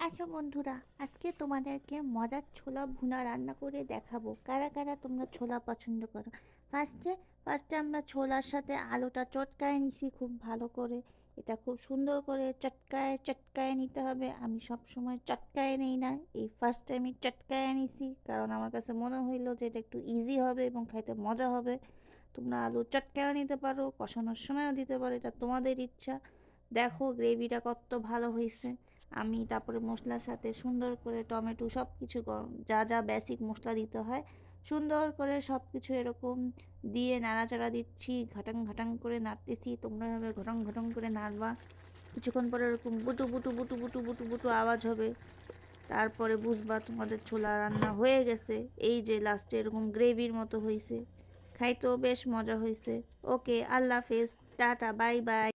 আসো বন্ধুরা, আজকে তোমাদেরকে মজার ছোলা ভুনা রান্না করে দেখাবো। কারা কারা তোমরা ছোলা পছন্দ করো? ফার্স্টে ফার্স্টে আমরা ছোলার সাথে আলুটা চটকায় নিছি খুব ভালো করে। এটা খুব সুন্দর করে চটকায় চটকায় নিতে হবে। আমি সব সময় চটকায় নেই না, এই ফার্স্ট টাইম আমি চটকায় নিছি, কারণ আমার কাছে মনে হইলো যে এটা একটু ইজি হবে এবং খাইতে মজা হবে। তোমরা আলু চটকায়ও নিতে পারো, কষানোর সময়ও দিতে পারো, এটা তোমাদের ইচ্ছা। দেখো গ্রেভিটা কত ভালো হয়েছে। আমি তারপরে মশলার সাথে সুন্দর করে টমেটো সব কিছু যা যা বেসিক মশলা দিতে হয় সুন্দর করে সব কিছু এরকম দিয়ে নাড়াচাড়া দিচ্ছি, ঘাটাং ঘাটাং করে নাড়তেছি। তোমরা এভাবে ঘটং ঘটং করে নাড়বা। কিছুক্ষণ পরে এরকম বুটু বুটু বুটু বুটু বুটু বুটু আওয়াজ হবে। তারপরে বুঝবা তোমাদের ছোলা রান্না হয়ে গেছে। এই যে লাস্টে এরকম গ্রেভির মতো হয়েছে, খাইতেও বেশ মজা হয়েছে। ওকে, আল্লাহ হাফেজ, টাটা, বাই বাই।